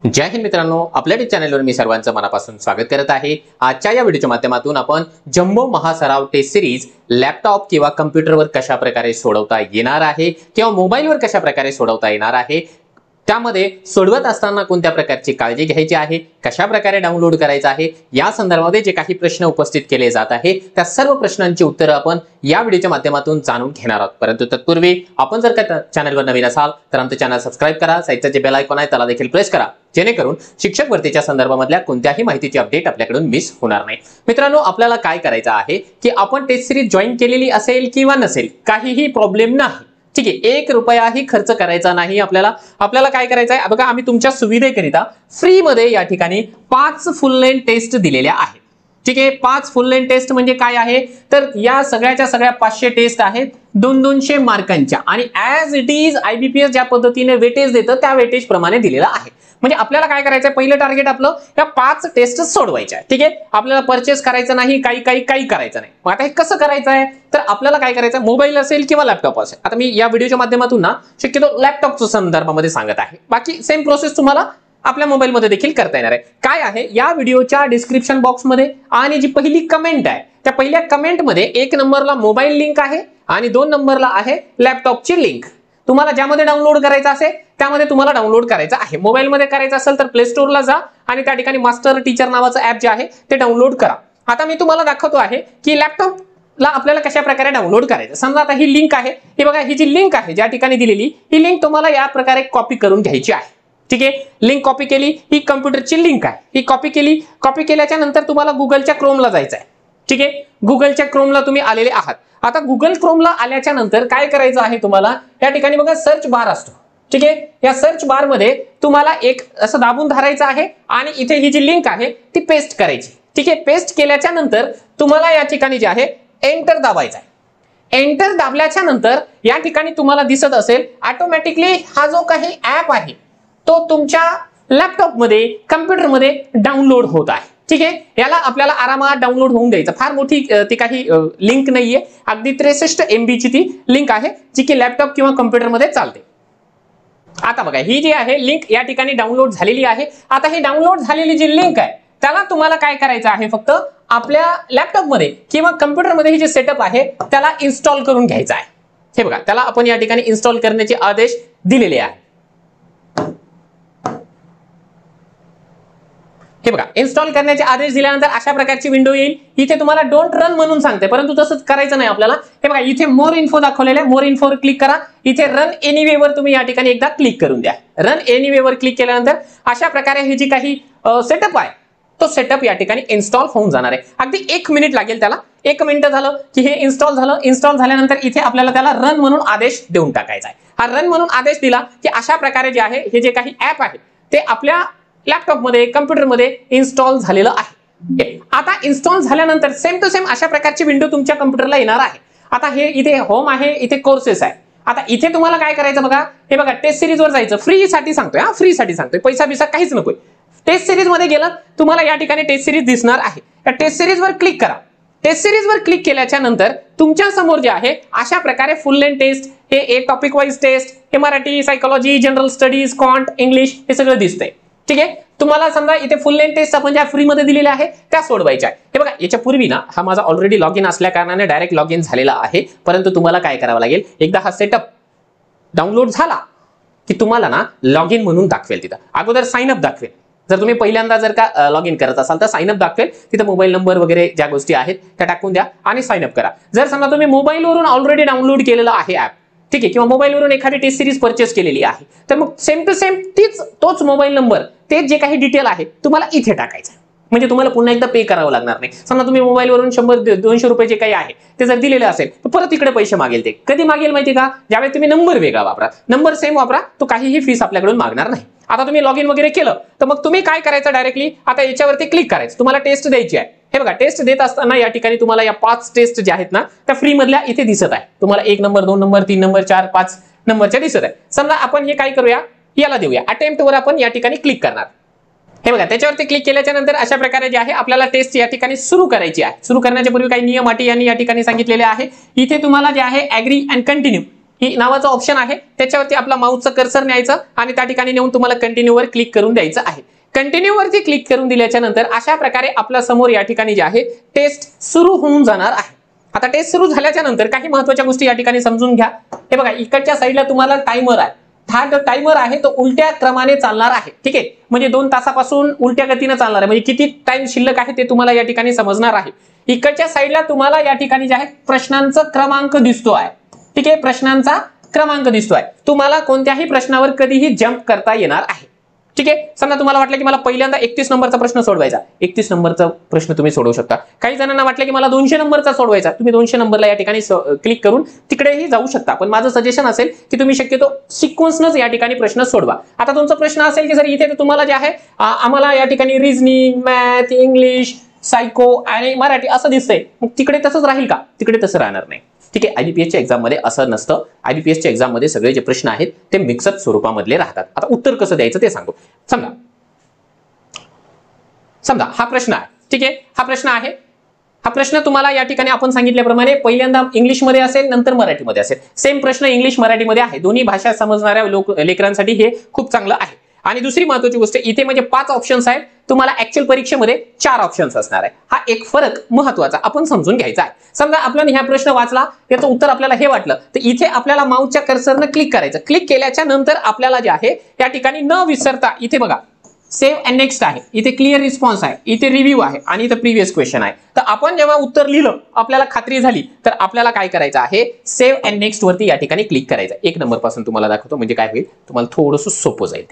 जय हिंद मित्रांनो, आपल्या चॅनलवर मी सर्वांचं मनापासून स्वागत करत आहे। आजच्या या व्हिडिओच्या माध्यमातून आपण जम्बो महासराव टेस्ट सिरीज लॅपटॉप किंवा कॉम्प्युटरवर कशा प्रकारे सोडवता येणार आहे किंवा मोबाईलवर कशा प्रकारे सोडवता येणार आहे, त्यामध्ये सोडवत असताना कोणत्या प्रकारची काळजी घ्यायची आहे, कशा प्रकारे डाउनलोड करायचं आहे, या संदर्भामध्ये जे काही प्रश्न उपस्थित केले जात आहे त्या सर्व प्रश्नांची उत्तरे आपण या व्हिडिओच्या माध्यमातून जाणून घेणार आहोत। परंतु तत्पूर्वी आपण जर का चॅनलवर नवीन असाल तर आमचे चॅनल सबस्क्राइब करा, साइडचं जे बेल आयकॉन आहे त्याला देखील प्रेस करा, जेणेकरून शिक्षक भरतीच्या संदर्भामधल्या कोणत्याही माहितीची अपडेट आपल्याकडून मिस होणार नाही। मित्रांनो, आपल्याला काय करायचं आहे की आपण टेस्ट सिरीज जॉईन केलेली असेल किंवा नसेल काहीही प्रॉब्लेम नाही, ठीक आहे। 1 रुपयाही खर्च करायचा नाही आपल्याला काय करायचं आहे बघा, आम्ही तुमच्या सुविधेकरिता फ्री मध्ये या ठिकाणी 5 फुल लेंथ टेस्ट दिलेल्या आहेत, ठीक आहे। 5 फुल लेंथ टेस्ट म्हणजे काय आहे तर या सगळ्याच्या सगळ्या 500 टेस्ट आहेत 200 मार्कांच्या आणि ॲज इट इज आयबीपीएस ज्या पद्धतीने वेटेज देतं त्या वेटेज प्रमाणे दिलेला आहे। म्हणजे आपल्याला काय करायचं आहे, पहिलं टार्गेट आपलं या 5 टेस्ट सोडवायच्या आहे, ठीक आहे। आपल्याला परचेस करायचं नाही, काही करायचं नाही। मग आता हे कसं करायचं आहे तर आपल्याला काय करायचं आहे, मोबाईल असेल किंवा लॅपटॉप असेल। आता मी या व्हिडिओच्या माध्यमातून ना शक्यतो लॅपटॉपच्या संदर्भामध्ये सांगत आहे, बाकी सेम प्रोसेस तुम्हाला आपल्या मोबाईल मध्ये देखील करता येणार आहे। काय आहे या व्हिडिओच्या डिस्क्रिप्शन बॉक्स मध्ये आणि जी पहिली कमेंट आहे त्या पहिल्या कमेंट मध्ये 1 नंबरला मोबाईल लिंक आहे आणि 2 नंबरला आहे लॅपटॉपची लिंक। तुम्हाला ज्यामध्ये डाउनलोड करायचं असेल त्यामध्ये तुम्हाला डाउनलोड करायचं आहे। मोबाईल मध्ये करायचं असेल तर प्ले स्टोअरला जा आणि त्या ठिकाणी मास्टर टीचर नावाचं ऍप जे आहे ते डाउनलोड करा। आता मी तुम्हाला दाखवतो आहे की लॅपटॉप ला आपल्याला कशा प्रकारे डाउनलोड करायचं। समजा आता ही लिंक आहे, ही बघा, ही जी लिंक आहे ज्या ठिकाणी दिलेली ही लिंक तुम्हाला या प्रकारे कॉपी करून घ्यायची आहे, ठीक आहे। लिंक कॉपी केली, ही कॉम्प्युटरची लिंक आहे, ही कॉपी केली। कॉपी केल्याच्या नंतर तुम्हाला गुगलच्या क्रोमला जायचं आहे, ठीक आहे। गुगलच्या क्रोमला तुम्ही आलेले आहात। आता गुगल क्रोमला आल्याच्या नंतर काय करायचं आहे, तुम्हाला या ठिकाणी बघा सर्च बार असतो, ठीक आहे। या सर्च बार मध्ये तुम्हाला एक असं दाबून धरायचं आहे आणि इथे ही जी लिंक आहे ती पेस्ट करायची, ठीक आहे। पेस्ट केल्याच्या नंतर तुम्हाला या ठिकाणी जे आहे एंटर दाबायचं आहे। एंटर दाबल्याच्या नंतर या ठिकाणी तुम्हाला दिसत असेल ऑटोमॅटिकली हा जो काही ऍप आहे तो तुमच्या लॅपटॉप मध्ये कॉम्प्युटर मध्ये डाउनलोड होत आहे, ठीक आहे। याला आपल्याला आरामात डाउनलोड होऊन द्यायचं, फार मोठी ती काही लिंक नाहीये, अगदी 63 MB ची ती लिंक आहे जी की लॅपटॉप किंवा कॉम्प्युटर मध्ये चालते। आता बघा, ही जी आहे लिंक या ठिकाणी डाउनलोड झालेली आहे। आता ही डाउनलोड झालेली जी लिंक आहे त्याला तुम्हाला काय करायचं आहे, फक्त आपल्या लॅपटॉप मध्ये किंवा कॉम्प्युटर मध्ये ही जे सेटअप आहे त्याला इन्स्टॉल करून घ्यायचं आहे। हे बघा, त्याला आपण या ठिकाणी इन्स्टॉल करण्याचे आदेश दिलेले आहे। हे बघा, इन्स्टॉल करण्याचे आदेश दिल्यानंतर अशा प्रकारची विंडो येईल। इथे तुम्हाला डोंट रन म्हणून सांगते, परंतु तसंच करायचं नाही आपल्याला। हे बघा, इथे मोर इन्फो दाखवलेलं आहे, मोर इन्फोवर क्लिक करा। इथे रन एनीवे वर तुम्ही या ठिकाणी एकदा क्लिक करून द्या। रन एनीवे वर क्लिक केल्यानंतर अशा प्रकारे ही जी काही सेटअप आहे तो सेटअप या ठिकाणी इन्स्टॉल होऊन जाणार आहे। अगदी 1 मिनिट लागेल त्याला। 1 मिनिट झालं की हे इन्स्टॉल झालं। इन्स्टॉल झाल्यानंतर इथे आपल्याला त्याला रन म्हणून आदेश देऊन टाकायचा आहे। हा रन म्हणून आदेश दिला की अशा प्रकारे जे आहे हे जे काही ऍप आहे ते आपल्या लॅपटॉप मध्ये कॉम्प्युटर मध्ये इन्स्टॉल झालेलं आहे। आता इन्स्टॉल झाल्यानंतर सेम टू सेम अशा प्रकारची विंडो तुमच्या कॉम्प्युटरला येणार आहे। आता हे इथे होम आहे, इथे कोर्सेस आहे। आता इथे तुम्हाला काय करायचं बघा, हे बघा टेस्ट सिरीज वर जायचं। फ्री साठी सांगतोय, हा फ्री साठी सांगतोय, पैसा बिसा काहीच नकोय। टेस्ट सिरीज मध्ये गेलं तुम्हाला या ठिकाणी टेस्ट सिरीज दिसणार आहे। त्या टेस्ट सिरीज वर क्लिक करा। टेस्ट सिरीज वर क्लिक केल्याच्या नंतर तुमच्या समोर जे आहे अशा प्रकारे फुल लेंथ टेस्ट, हे एक टॉपिक वाईज टेस्ट, हे Marathi, psychology, general studies, quant, English हे सगळं दिसतंय, ठीक आहे। तुम्हाला समजा इथे फुल लेंथ टेस्ट आपण ज्या फ्री मध्ये दिलेल्या आहे त्या सोडवायच्या आहे। हे बघा, याच्या पूर्वी ना हा माझा ऑलरेडी लॉग इन असल्या कारणाने डायरेक्ट लॉग इन झालेला आहे, परंतु तुम्हाला काय करावं लागेल, एकदा हा सेटअप डाउनलोड झाला की तुम्हाला ना लॉग इन म्हणून दाखवेल, तिथं अगोदर साइन अप दाखवेल। जर तुम्ही पहिल्यांदा जर का लॉग इन करत असाल तर साइन अप दाखवेल, तिथे मोबाईल नंबर वगैरे ज्या गोष्टी आहेत त्या टाकून द्या आणि साइन अप करा। जर समजा तुम्ही मोबाईलवरून ऑलरेडी डाउनलोड केलेलं आहे ऍप, ठीक आहे, किंवा मोबाईलवरून एखादी टेस्ट सिरीज परचेस केलेली आहे, तर मग सेम टू सेम तोच मोबाईल नंबर, ते जे काही डिटेल आहे तुम्हाला इथे टाकायचं, म्हणजे तुम्हाला पुन्हा एकदा पे करावं लागणार नाही। समजा तुम्ही मोबाईलवरून 100-200 रुपये जे काही आहे ते जर दिलेले असेल तर परत इकडे पैसे मागेल। ते कधी मागेल माहिती का, ज्यावेळी तुम्ही नंबर वेगळा वापरा, नंबर सेम वापरा, तो काहीही फीस आपल्याकडून मागणार नाही। आता तुम्ही लॉग इन वगैरे केलं तर मग तुम्ही काय करायचं, डायरेक्टली आता याच्यावरती क्लिक करायचं। तुम्हाला टेस्ट द्यायची आहे। हे बघा, टेस्ट देत असताना या ठिकाणी तुम्हाला या 5 टेस्ट ज्या आहेत ना त्या फ्री मधल्या इथे दिसत आहे। तुम्हाला 1 नंबर, 2 नंबर, 3 नंबर, 4, 5 नंबरच्या दिसत आहे। समजा आपण हे काय करूया, याला देऊया अटेम्प्ट वर, आपण या ठिकाणी क्लिक करणार। हे बघा, त्याच्यावरती क्लिक केल्याच्या नंतर अशा प्रकारे जे आहे आपल्याला टेस्ट या ठिकाणी सुरू करायची आहे। सुरू करण्याच्या पूर्वी काही नियम अटी यांनी या ठिकाणी सांगितलेले आहे। इथे तुम्हाला जे आहे ऍग्री अँड कंटिन्यू ही नावाचं ऑप्शन आहे, त्याच्यावरती आपला माऊसचा कर्सर न्यायचं आणि त्या ठिकाणी नेऊन तुम्हाला कंटिन्यू वर क्लिक करून द्यायचं आहे. कंटिन्यू वरती क्लिक करून दिल्याच्या नंतर अशा प्रकारे आपल्या समोर या ठिकाणी जे आहे टेस्ट सुरू होऊन जाणार आहे. आता टेस्ट सुरू झाल्याच्या नंतर काही महत्त्वाच्या गोष्टी या ठिकाणी समजून घ्या. हे बघा, इकडच्या साईडला तुम्हाला टाइमर आहे. हा जो टाइमर आहे तो उलट्या क्रमाने चालणार आहे. ठीक आहे, म्हणजे 2 तासापासून उलट्या गतीने चालणार आहे, म्हणजे किती टाइम शिल्लक आहे ते तुम्हाला या ठिकाणी समजणार आहे. इकडच्या साईडला तुम्हाला या ठिकाणी जे आहे प्रश्नांचा क्रमांक दिसतो आहे. ठीक आहे, प्रश्नांचा क्रमांक दिसतोय. तुम्हाला कोणत्याही प्रश्नावर कधीही जंप करता येणार आहे. ठीक आहे, समजा तुम्हाला वाटलं की मला पहिल्यांदा 31 नंबरचा प्रश्न सोडवायचा, 31 नंबरचा प्रश्न तुम्ही सोडवू शकता. काही जणांना वाटलं की मला 200 नंबरचा सोडवायचा, तुम्ही 200 नंबरला या ठिकाणी क्लिक करून तिकडेही जाऊ शकता. पण माझं सजेशन असेल की तुम्ही शक्यतो सिक्वेन्सनच या ठिकाणी प्रश्न सोडवा. आता तुमचा प्रश्न असेल की सर इथे तुम्हाला जे आहे आम्हाला या ठिकाणी रिझनिंग, मॅथ, इंग्लिश, सायको आणि मराठी असं दिसतंय, मग तिकडे तसंच राहील का? तिकडे तसं राहणार नाही. ठीक आहे, आयबीपीएसच्या एक्झाम मध्ये असं नसतं. आयबीपीएसच्या एक्झाम मध्ये सगळे जे प्रश्न आहेत ते मिक्सअप स्वरूपामधले राहतात. आता उत्तर कसं द्यायचं ते सांगू. समजा हा प्रश्न आहे. ठीक आहे, हा प्रश्न आहे. हा प्रश्न तुम्हाला या ठिकाणी आपण सांगितल्याप्रमाणे पहिल्यांदा इंग्लिशमध्ये असेल, नंतर मराठीमध्ये असेल. सेम प्रश्न इंग्लिश मराठीमध्ये आहे. दोन्ही भाषा समजणाऱ्या लेकरांसाठी हे खूप चांगलं आहे. आणि दुसरी महत्त्वाची गोष्ट इथे म्हणजे 5 ऑप्शन्स आहेत, तुम्हाला ऍक्च्युअल परीक्षेमध्ये 4 ऑप्शन्स असणार आहे. हा एक फरक महत्त्वाचा आपण समजून घ्यायचा आहे. समजा आपल्याला हा प्रश्न वाचला, त्याचं उत्तर आपल्याला हे वाटलं, तर इथे आपल्याला माऊसच्या कर्सरनं क्लिक करायचं. क्लिक केल्याच्या नंतर आपल्याला जे आहे या ठिकाणी न विसरता इथे बघा सेव्ह अँड नेक्स्ट आहे, इथे क्लिअर रिस्पॉन्स आहे, इथे रिव्ह्यू आहे आणि इथे प्रिव्हियस क्वेश्चन आहे. तर आपण जेव्हा उत्तर लिहिलं, आपल्याला खात्री झाली, तर आपल्याला काय करायचं आहे, सेव्ह अँड नेक्स्ट वरती या ठिकाणी क्लिक करायचं. 1 नंबर पासून तुम्हाला दाखवतो, म्हणजे काय होईल तुम्हाला थोडंसं सोपं जाईल.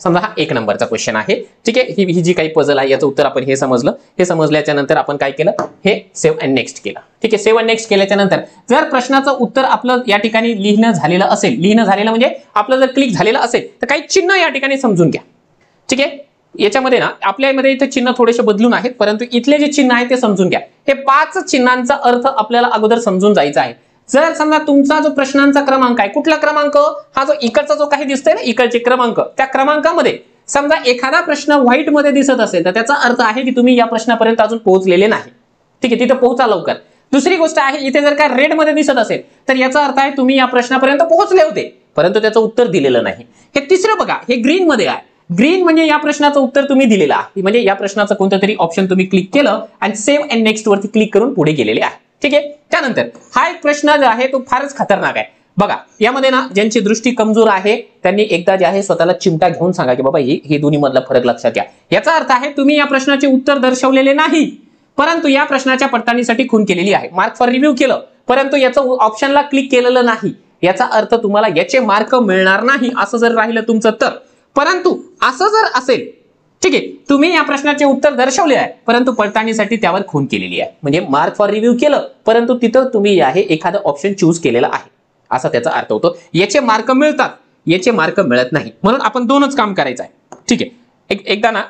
समजा हा 1 नंबरचा क्वेश्चन आहे. ठीक आहे, ही जी काही पझल आहे याचं उत्तर आपण हे समजलं. हे समजल्याच्या नंतर आपण काय केलं, हे सेव्ह अँड नेक्स्ट केलं. ठीक आहे, सेव्ह अँड नेक्स्ट केल्याच्या नंतर जर प्रश्नाचं उत्तर आपलं या ठिकाणी लिहिणं झालेलं असेल, लिहिणं झालेलं म्हणजे आपलं जर क्लिक झालेलं असेल, तर काही चिन्ह या ठिकाणी समजून घ्या. ठीक आहे, याच्यामध्ये ना आपल्यामध्ये इथे चिन्ह थोडेसे बदलून आहेत, परंतु इथले जे चिन्ह आहे ते समजून घ्या. हे 5 चिन्हांचा अर्थ आपल्याला अगोदर समजून जायचा आहे. जर समजा तुमचा जो प्रश्नांचा क्रमांक आहे, कुठला क्रमांक, हा जो इकडचा जो काही दिसतोय ना, इकडचे क्रमांक, त्या क्रमांकामध्ये समजा एखादा प्रश्न व्हाईट मध्ये दिसत असेल, तर त्याचा अर्थ आहे की तुम्ही या प्रश्नापर्यंत अजून पोहोचलेले नाही. ठीक आहे, तिथे पोहोचा लवकर. दुसरी गोष्ट आहे, इथे जर का रेड मध्ये दिसत असेल, तर याचा अर्थ आहे तुम्ही या प्रश्नापर्यंत पोहोचले होते, परंतु त्याचं उत्तर दिलेलं नाही. हे तिसरं बघा, हे ग्रीन मध्ये आहे. ग्रीन म्हणजे या प्रश्नाचं उत्तर तुम्ही दिलेलं आहे, म्हणजे या प्रश्नाचं कोणतं तरी ऑप्शन तुम्ही क्लिक केलं आणि सेव्ह अँड नेक्स्ट वरती क्लिक करून पुढे गेलेले आहे. ठीक आहे, त्यानंतर हा एक प्रश्न जो आहे तो फारच खतरनाक आहे. बघा, यामध्ये ना ज्यांची दृष्टी कमजोर आहे त्यांनी एकदा जे आहे स्वतःला चिमटा घेऊन सांगा की बाबा हे दोन्ही मधला फरक लक्षात घ्या. याचा अर्थ आहे तुम्ही या प्रश्नाचे उत्तर दर्शवलेले नाही, परंतु या प्रश्नाच्या पडताळणीसाठी खून केलेली आहे. मार्क फॉर रिव्ह्यू केलं, परंतु याचं ऑप्शनला क्लिक केलेलं नाही. याचा अर्थ तुम्हाला याचे मार्क मिळणार नाही असं जर राहिलं तुमचं तर. परंतु असं जर असेल, ठीक आहे, तुम्ही या प्रश्नाचे उत्तर दर्शवले आहे, परंतु पडताळणीसाठी त्यावर खून केलेली आहे, म्हणजे मार्क फॉर रिव्ह्यू केलं, परंतु तिथं तुम्ही आहे एखादं ऑप्शन चूज केलेलं आहे, असा त्याचा अर्थ होतो. याचे मार्क मिळतात, याचे मार्क मिळत नाही. म्हणून आपण 2च काम करायचं आहे. ठीक आहे, एकदा ना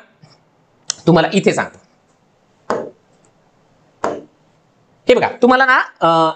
तुम्हाला इथे सांगतो. हे बघा, तुम्हाला ना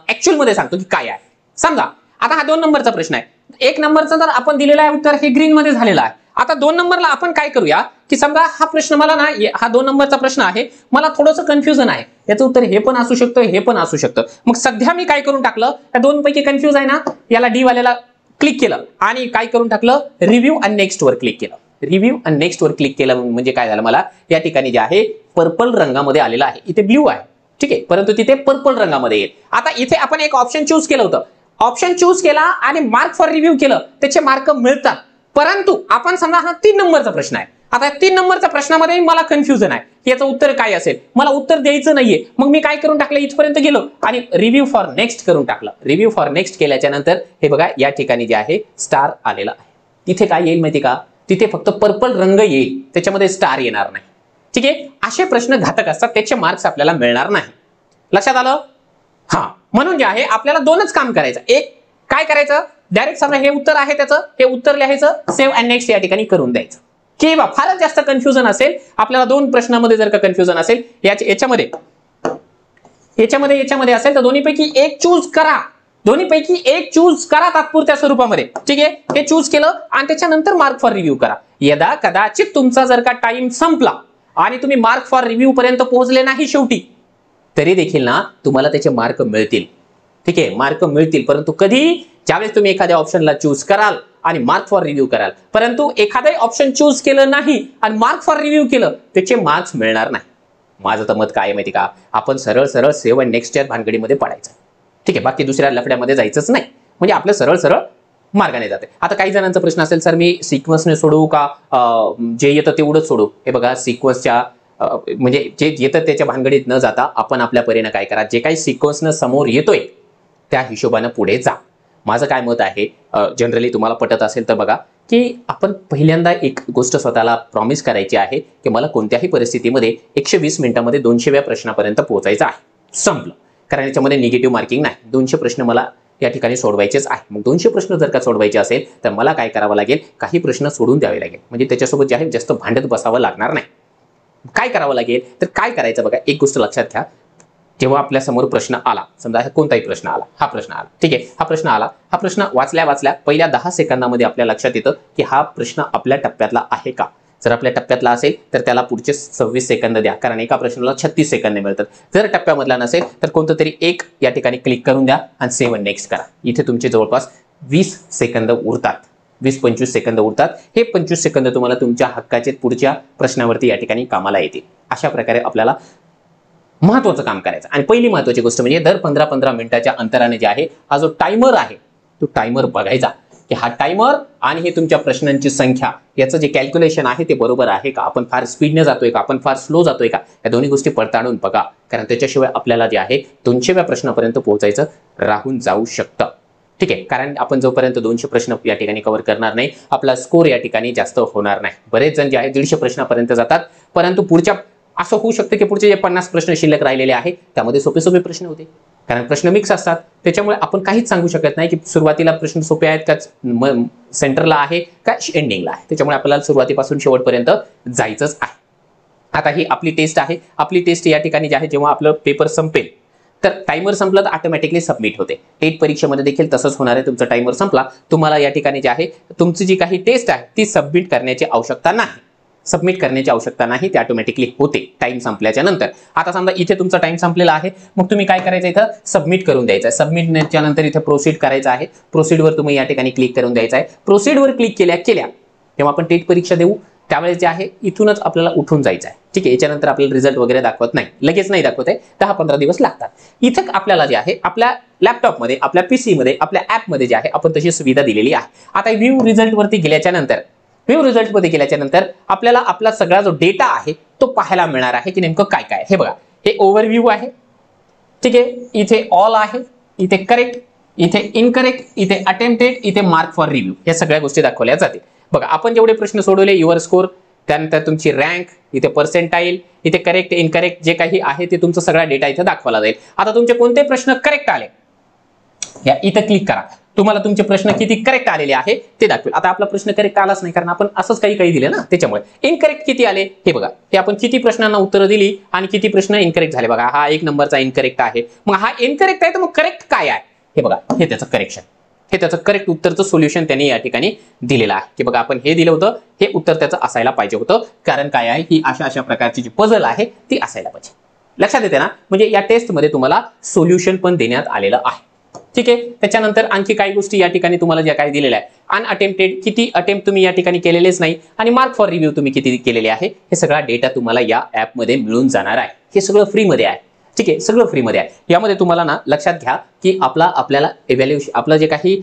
ऍक्च्युअल मध्ये सांगतो की काय आहे. समजा आता हा 2 नंबरचा प्रश्न आहे. 1 नंबरचा जर आपण दिलेला आहे उत्तर हे ग्रीन मध्ये झालेलं आहे. आता 2 नंबरला आपण काय करूया की समजा हा प्रश्न मला ना, हा 2 नंबरचा प्रश्न आहे, मला थोडंसं कन्फ्युजन आहे, याचं उत्तर हे पण असू शकतं, हे पण असू शकतं. मग सध्या मी काय करून टाकलं, त्या 2 पैकी कन्फ्युज आहे ना, याला डी वाल्याला क्लिक केलं आणि काय करून टाकलं, रिव्ह्यू आणि नेक्स्ट वर क्लिक केलं. रिव्ह्यू आणि नेक्स्ट वर क्लिक केलं म्हणजे काय झालं, मला या ठिकाणी जे आहे पर्पल रंगामध्ये आलेलं आहे. इथे ब्ल्यू आहे, ठीक आहे, परंतु तिथे पर्पल रंगामध्ये येईल. आता इथे आपण एक ऑप्शन चूज केलं होतं, ऑप्शन चूज केला आणि मार्क फॉर रिव्ह्यू केलं, त्याचे मार्क मिळतात. परंतु आपण समजा हा 3 नंबरचा प्रश्न आहे. आता 3 नंबरच्या प्रश्नामध्ये मला कन्फ्युजन आहे, याचं उत्तर काय असेल, मला उत्तर द्यायचं नाहीये. मग मी काय करून टाकलं, इथपर्यंत गेलो आणि रिव्ह्यू फॉर नेक्स्ट करून टाकलं. रिव्ह्यू फॉर नेक्स्ट केल्याच्या नंतर हे बघा या ठिकाणी जे आहे स्टार आलेला आहे. तिथे काय येईल माहिती का, तिथे फक्त पर्पल रंग येईल, त्याच्यामध्ये स्टार येणार नाही. ठीक आहे, असे प्रश्न घातक असतात, त्याचे मार्क्स आपल्याला मिळणार नाही. लक्षात आलं? हा, म्हणून जे आहे आपल्याला 2च काम करायचं. एक काय करायचं, डायरेक्ट समजा हे उत्तर आहे त्याचं, हे उत्तर लिहायचं, सेव्ह अँड नेक्स्ट या ठिकाणी करून द्यायचं. किंवा फारच जास्त कन्फ्युजन असेल आपल्याला 2 प्रश्नामध्ये, जर का कन्फ्युजन असेल याच्यामध्ये असेल, तर दोन्हीपैकी एक चूज करा. दोन्हीपैकी एक चूज करा तात्पुरत्या स्वरूपामध्ये. ठीक आहे, हे चूज केलं आणि त्याच्यानंतर मार्क फॉर रिव्ह्यू करा. यदा कदाचित तुमचा जर का टाइम संपला आणि तुम्ही मार्क फॉर रिव्ह्यू पर्यंत पोहोचले नाही शेवटी, तरी देखील ना तुम्हाला त्याचे मार्क मिळतील. ठीक आहे, मार्क मिळतील, परंतु कधी? ज्यावेळेस तुम्ही एखाद्या ऑप्शनला चूज कराल आणि मार्क फॉर रिव्ह्यू कराल. परंतु एखादं ऑप्शन चूज केलं नाही आणि मार्क फॉर रिव्ह्यू केलं, त्याचे मार्क्स मिळणार नाही. माझं तर मत काय आहे माहिती का, आपण सरळ सरळ सेव्ह अँड नेक्स्टच्या भानगडीमध्ये पडायचं. ठीक आहे, बाकी दुसऱ्या लफड्यामध्ये जायचंच नाही. म्हणजे आपलं सरळ सरळ मार्गाने जाते. आता काही जणांचा प्रश्न असेल, सर मी सिक्वेन्सने सोडवू का जे येतं तेवढंच सोडू? हे बघा, सिक्वेन्सच्या म्हणजे जे येतं त्याच्या भानगडीत न जाता आपण आपल्या परीने काय करा, जे काही सिक्वेन्सनं समोर येतोय त्या हिशोबानं पुढे जा. माझं काय मत आहे, जनरली तुम्हाला पटत असेल तर बघा, की आपण पहिल्यांदा एक गोष्ट स्वतःला प्रॉमिस करायची आहे की मला कोणत्याही परिस्थितीमध्ये 120 मिनिटांमध्ये 200व्या प्रश्नापर्यंत पोहोचायचं आहे. संपलं. कारण याच्यामध्ये निगेटिव्ह मार्किंग नाही. 200 प्रश्न मला या ठिकाणी सोडवायचेच आहे. मग 200 प्रश्न जर का सोडवायचे असेल तर मला काय करावं लागेल, काही प्रश्न सोडून द्यावे लागेल. म्हणजे त्याच्यासोबत जे आहे जास्त भांडत बसावं लागणार नाही. काय करावं लागेल, तर काय करायचं बघा, एक गोष्ट लक्षात घ्या. जेव्हा आपल्या समोर प्रश्न आला, समजा कोणताही प्रश्न आला, हा प्रश्न आला, ठीक आहे, हा प्रश्न आला, हा प्रश्न वाचल्या वाचल्या पहिल्या 10 सेकंदामध्ये आपल्या लक्षात येतं की हा प्रश्न आपल्या टप्प्यातला आहे का. जर आपल्या टप्प्यातला असेल तर त्याला पुढचे 26 सेकंद द्या, कारण एका प्रश्नाला 36 सेकंद मिळतात. जर टप्प्यामधला नसेल तर कोणतं तरी एक या ठिकाणी क्लिक करून द्या आणि सेव्ह नेक्स्ट करा. इथे तुमचे जवळपास 20 सेकंद उरतात, 20-25 सेकंद उरतात. हे 25 सेकंद तुम्हाला तुमच्या हक्काचे पुढच्या प्रश्नावरती या ठिकाणी कामाला येतील. अशा प्रकारे आपल्याला महत्वाचं काम करायचं. आणि पहिली महत्वाची गोष्ट म्हणजे दर 15-15 मिनिटाच्या अंतराने जे आहे, हा जो टायमर आहे तो टायमर बघायचा की हा टायमर आणि हे तुमच्या प्रश्नांची संख्या याचं जे कॅल्क्युलेशन आहे ते बरोबर आहे का, आपण फार स्पीडने जातोय का, आपण फार स्लो जातोय का, या दोन्ही गोष्टी पडताळून बघा. कारण त्याच्याशिवाय आपल्याला जे आहे 200व्या प्रश्नापर्यंत पोहोचायचं राहून जाऊ शकतं. ठीक आहे, कारण आपण जोपर्यंत 200 प्रश्न या ठिकाणी कव्हर करणार नाही, आपला स्कोर या ठिकाणी जास्त होणार नाही. बरेच जण जे आहे 150 प्रश्नापर्यंत जातात, परंतु पुढच्या असं होऊ शकतं की पुढचे जे 50 प्रश्न शिल्लक राहिलेले आहे त्यामध्ये सोपे सोपे प्रश्न होते. कारण प्रश्न मिक्स असतात, त्याच्यामुळे आपण काहीच सांगू शकत नाही की सुरुवातीला प्रश्न सोपे आहेत का, सेंटरला आहे का, एंडिंगला आहे. त्याच्यामुळे आपल्याला सुरुवातीपासून शेवटपर्यंत जायचंच आहे. आता ही आपली टेस्ट आहे. आपली टेस्ट या ठिकाणी जे आहे, जेव्हा आपलं पेपर संपेल तर टायमर संपला तर ऑटोमॅटिकली सबमिट होते. टेट परीक्षेमध्ये देखील तसंच होणार आहे. तुमचा टायमर संपला, तुम्हाला या ठिकाणी जे आहे तुमची जी काही टेस्ट आहे ती सबमिट करण्याची आवश्यकता नाही. सबमिट करण्याची आवश्यकता नाही, ते ऑटोमॅटिकली होते टाइम संपल्याच्या नंतर. आता समजा इथे तुमचा टाइम संपलेला आहे, मग तुम्ही काय करायचं, इथं सबमिट करून द्यायचं आहे. सबमिटच्या नंतर इथे प्रोसीड करायचं आहे. प्रोसीडवर तुम्ही या ठिकाणी क्लिक करून द्यायचं आहे. प्रोसीडवर क्लिक केल्या तेव्हा आपण टेट परीक्षा देऊ त्यावेळेस जे आहे इथूनच आपल्याला उठून जायचं आहे. ठीक आहे, याच्यानंतर आपल्याला रिझल्ट वगैरे दाखवत नाही, लगेच नाही दाखवत आहे, 10-15 दिवस लागतात. इथं आपल्याला जे आहे आपल्या लॅपटॉपमध्ये, आपल्या पीसी मध्ये, आपल्या ऍपमध्ये जे आहे आपण तशी सुविधा दिलेली आहे. आता व्ह्यू रिझल्ट वरती गेल्याच्या नंतर, व्ह्यू रिझल्ट मध्ये गेल्याच्या नंतर आपल्याला आपला सगळा जो डेटा आहे तो पाहायला मिळणार आहे की नेमकं काय काय. हे बघा, हे ओव्हरव्ह्यू आहे. ठीक आहे, इथे ऑल आहे, इथे करेक्ट, इथे इनकरेक्ट, इथे अटेम्प्टेड, इथे मार्क फॉर रिव्ह्यू, या सगळ्या गोष्टी दाखवल्या जातील. बघा, आपण जेवढे प्रश्न सोडवले, युअर स्कोर, त्यानंतर तुमची रँक, इथे पर्सेंटाईल, इथे करेक्ट इनकरेक्ट जे काही आहे ते तुमचा सगळा डेटा इथे दाखवला जाईल. आता तुमचे कोणते प्रश्न करेक्ट आले, या इथे क्लिक करा, तुम्हाला तुमचे प्रश्न किती करेक्ट आलेले आहे ते दाखवेल. आता आपला प्रश्न करेक्ट आलाच नाही, कारण आपण असंच काही दिले ना, त्याच्यामुळे. इनकरेक्ट किती आले हे बघा, हे आपण किती प्रश्नांना उत्तरं दिली आणि किती प्रश्न इनकरेक्ट झाले. बघा, हा 1 नंबरचा इनकरेक्ट आहे. मग हा इनकरेक्ट आहे तर मग करेक्ट काय आहे हे बघा, हे त्याचं करेक्शन, हे त्याचं करेक्ट उत्तरचं सोल्युशन त्यांनी या ठिकाणी दिलेलं आहे की बघा, आपण हे दिलं होतं, हे उत्तर त्याचं असायला पाहिजे होतं. कारण काय आहे, ही अशा प्रकारची जी पझल आहे ती असायला पाहिजे. लक्षात येते ना. म्हणजे या टेस्टमध्ये तुम्हाला सोल्युशन पण देण्यात आलेलं आहे. ठीक आहे, त्याच्यानंतर आणखी काही गोष्टी या ठिकाणी तुम्हाला ज्या काही दिलेल्या आहे, अनअटेम्प्टेड, किती अटेम्प्ट तुम्ही या ठिकाणी केलेलेच नाही, आणि मार्क फॉर रिव्ह्यू तुम्ही किती केलेले आहे, हे सगळा डेटा तुम्हाला या ऍपमध्ये मिळून जाणार आहे. हे सगळं फ्रीमध्ये आहे. ठीक आहे, सगळं फ्रीमध्ये आहे. यामध्ये तुम्हाला ना लक्षात घ्या की आपल्याला इव्हॅल्युएशन, आपलं जे काही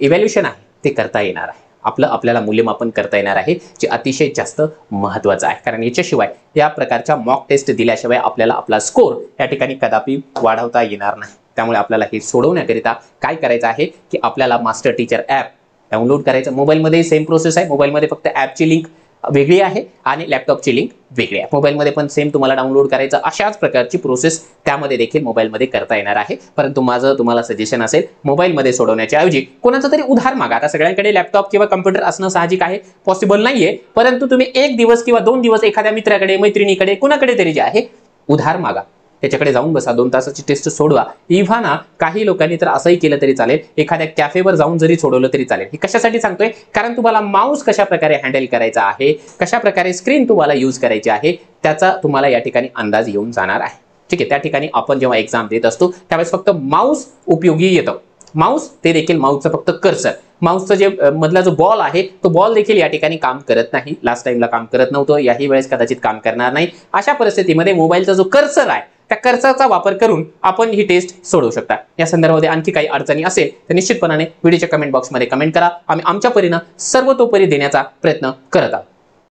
इव्हॅल्युएशन आहे ते करता येणार आहे. आपल्याला मूल्यमापन करता येणार आहे, जे अतिशय जास्त महत्त्वाचं आहे. कारण याच्याशिवाय, या प्रकारच्या मॉक टेस्ट दिल्याशिवाय आपल्याला आपला स्कोर या ठिकाणी कदापि वाढवता येणार नाही. त्यामुळे आपल्याला हे सोडवण्याकरिता काय करायचं आहे की आपल्याला मास्टर टीचर ॲप डाउनलोड करायचं. मोबाईलमध्ये सेम प्रोसेस आहे. मोबाईलमध्ये फक्त ॲपची लिंक वेगळी आहे आणि लॅपटॉपची लिंक वेगळी आहे. मोबाईलमध्ये पण सेम तुम्हाला डाउनलोड करायचं, अशाच प्रकारची प्रोसेस त्यामध्ये देखील मोबाईलमध्ये करता येणार आहे. परंतु माझं तुम्हाला सजेशन असेल, मोबाईलमध्ये सोडवण्याच्या ऐवजी कोणाचं तरी उधार मागा. आता सगळ्यांकडे लॅपटॉप किंवा कम्प्युटर असणं साहजिक आहे, पॉसिबल नाहीये, परंतु तुम्ही 1 दिवस किंवा 2 दिवस एखाद्या मित्राकडे, मैत्रिणीकडे, कुणाकडे तरी जे आहे उधार मागा, त्याच्याकडे जाऊन बसा, 2 तासाची टेस्ट सोडवा. इव्हा ना काही लोकांनी तर असंही केलं तरी चालेल, एखाद्या कॅफेवर जाऊन जरी सोडवलं तरी चालेल. हे कशासाठी सांगतोय, कारण तुम्हाला माऊस कशा प्रकारे हँडल करायचा आहे, कशा प्रकारे स्क्रीन तुम्हाला यूज करायची आहे, त्याचा तुम्हाला या ठिकाणी अंदाज येऊन जाणार आहे. ठीक आहे, त्या ठिकाणी आपण जेव्हा एक्झाम देत असतो त्यावेळेस फक्त माऊस उपयोगी येतं. माऊस ते देखील माऊसचं फक्त कर्सर, माऊसचं जे मधला जो बॉल आहे तो बॉल देखील या ठिकाणी काम करत नाही. लास्ट टाइमला काम करत नव्हतं, याही वेळेस कदाचित काम करणार नाही. अशा परिस्थितीमध्ये मोबाईलचा जो कर्सर आहे त्या कर्सरचा वापर करून आपण ही टेस्ट सोडवू शकता. या संदर्भामध्ये आणखी काही अडचणी असेल तर निश्चितपणाने व्हिडिओच्या कमेंट बॉक्समध्ये कमेंट करा. आम्ही आमच्या परीने सर्वतोपरी देण्याचा प्रयत्न करत आहोत.